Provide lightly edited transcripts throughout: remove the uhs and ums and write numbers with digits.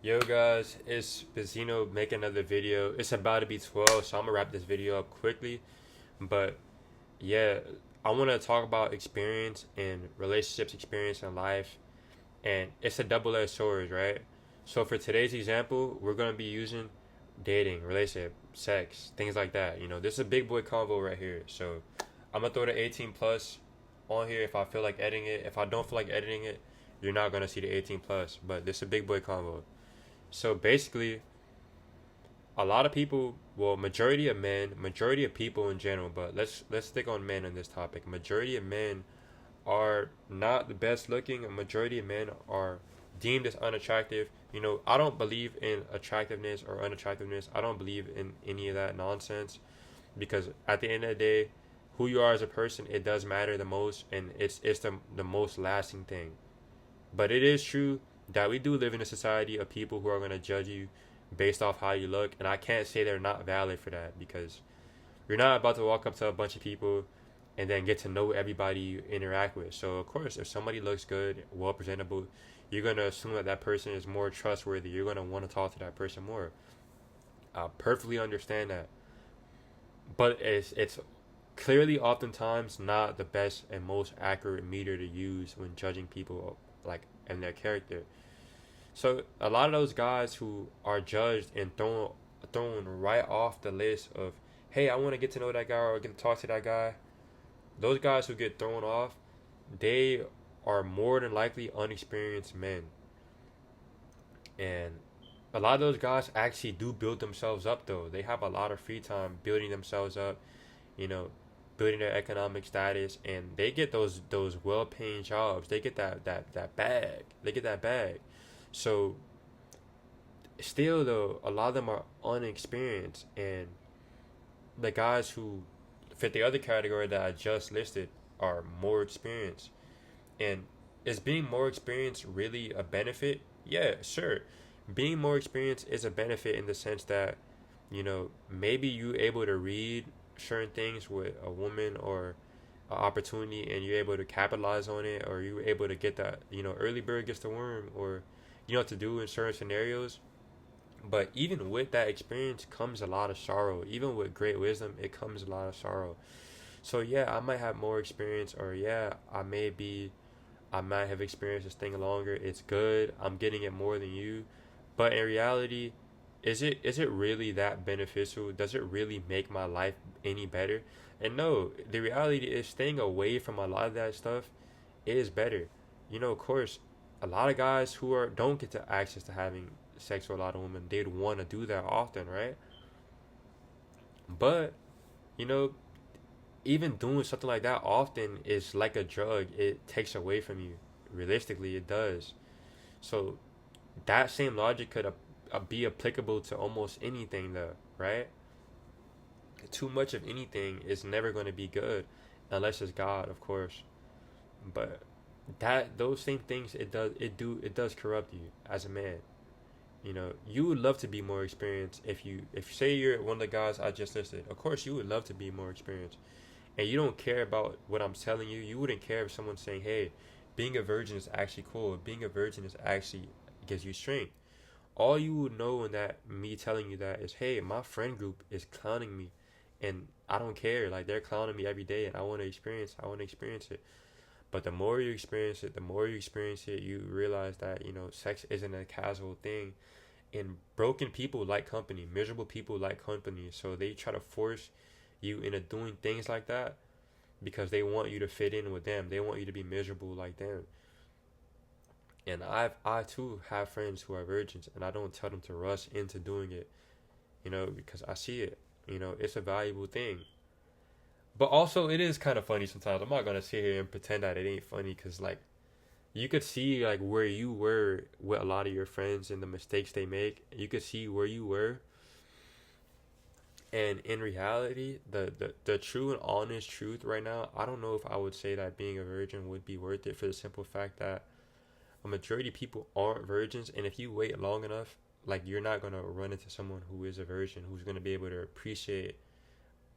Yo guys, it's Bezino making another video. It's about to be 12, so I'm gonna wrap this video up quickly. But yeah, I want to talk about experience and relationships, experience in life, and it's a double-edged sword, right? So for today's example, we're gonna be using dating, relationship, sex, things like that. This is a big boy convo right here. So I'm gonna throw the 18 plus on here if I feel like editing it. If I don't feel like editing it, you're not gonna see the 18 plus. But this is a big boy convo. So basically, a lot of people, well, majority of men, majority of people in general, but let's stick on men on this topic. Majority of men are not the best looking. A majority of men are deemed as unattractive. I don't believe in attractiveness or unattractiveness. I don't believe in any of that nonsense because at the end of the day, who you are as a person, it does matter the most, and it's the most lasting thing. But it is true that we do live in a society of people who are going to judge you based off how you look, and I can't say they're not valid for that because you're not about to walk up to a bunch of people and then get to know everybody you interact with. So of course, if somebody looks good, well presentable, you're gonna assume that that person is more trustworthy. You're gonna want to talk to that person more. I perfectly understand that, but it's clearly oftentimes not the best and most accurate meter to use when judging people like and their character. So a lot of those guys who are judged and thrown right off the list of, hey, I want to get to know that guy or get to talk to that guy. Those guys who get thrown off, they are more than likely unexperienced men, and a lot of those guys actually do build themselves up though. They have a lot of free time building themselves up, you know, building their economic status, and they get those well paying jobs. They get that bag. They get that bag. So still though, a lot of them are unexperienced, and the guys who fit the other category that I just listed are more experienced. And is being more experienced really a benefit? Yeah, sure. Being more experienced is a benefit in the sense that, maybe you able to read certain things with a woman or an opportunity and you're able to capitalize on it, or you're able to get that, early bird gets the worm, or you know what to do in certain scenarios. But even with that experience comes a lot of sorrow. Even with great wisdom, it comes a lot of sorrow. So yeah, I might have more experience, or yeah, I might have experienced this thing longer. It's good. I'm getting it more than you. But in reality, is it really that beneficial? Does it really make my life any better? And no, the reality is staying away from a lot of that stuff is better. Of course, a lot of guys who are don't get to access to having sex with a lot of women, they'd want to do that often, right? But, you know, even doing something like that often is like a drug. It takes away from you. Realistically, it does. So that same logic could be applicable to almost anything, though, right? Too much of anything is never going to be good, unless it's God, of course. But that those same things, it does corrupt you as a man. You would love to be more experienced if say you're one of the guys I just listed. Of course, you would love to be more experienced, and you don't care about what I'm telling you. You wouldn't care if someone's saying, "Hey, being a virgin is actually cool. Being a virgin is actually gives you strength." All you would know in that me telling you that is, "Hey, my friend group is clowning me, and I don't care. Like they're clowning me every day, and I want to experience. I want to experience it." But the more you experience it, you realize that sex isn't a casual thing, and broken people like company, miserable people like company, so they try to force you into doing things like that because they want you to fit in with them. They want you to be miserable like them. And I too have friends who are virgins, and I don't tell them to rush into doing it, because I see it. It's a valuable thing. But also, it is kind of funny sometimes. I'm not gonna sit here and pretend that it ain't funny, because like you could see like where you were with a lot of your friends and the mistakes they make. You could see where you were, and in reality, the true and honest truth right now, I don't know if I would say that being a virgin would be worth it, for the simple fact that a majority of people aren't virgins, and if you wait long enough, like you're not gonna run into someone who is a virgin who's gonna be able to appreciate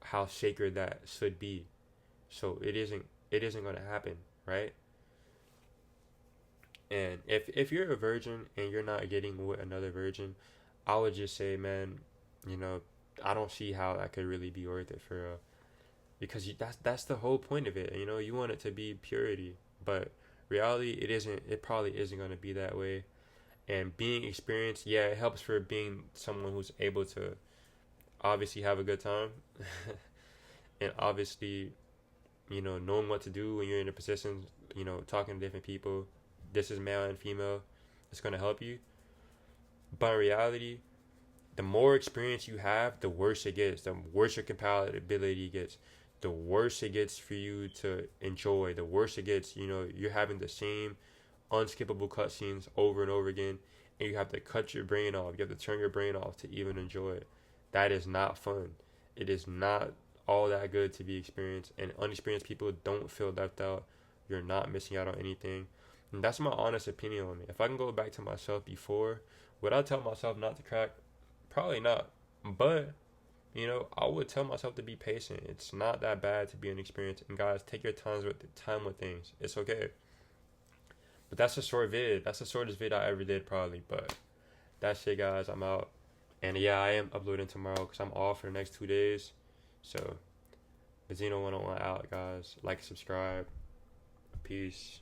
how sacred that should be. So it isn't gonna happen, right? And if you're a virgin and you're not getting with another virgin, I would just say, man, you know, I don't see how that could really be worth it for real. Because that's the whole point of it. You know, you want it to be purity, but reality it isn't. It probably isn't going to be that way. And being experienced, yeah, it helps for being someone who's able to obviously have a good time, and obviously, you know, knowing what to do when you're in a position, you know, talking to different people. This is male and female. It's going to help you. But in reality, the more experience you have, the worse it gets. The worse your compatibility gets. The worse it gets for you to enjoy. The worse it gets. You know, you're having the same unskippable cutscenes over and over again, and you have to cut your brain off. You have to turn your brain off to even enjoy it. That is not fun. It is not all that good to be experienced, and unexperienced people don't feel left out. You're not missing out on anything. And that's my honest opinion on it. If I can go back to myself before, would I tell myself not to crack? Probably not. But, you know, I would tell myself to be patient. It's not that bad to be inexperienced. And guys, take your time with things. It's okay. But that's a short vid. That's the shortest vid I ever did probably. But that's it, guys. I'm out. And yeah, I am uploading tomorrow because I'm off for the next 2 days. So, Benzino 101 out, guys. Like, subscribe. Peace.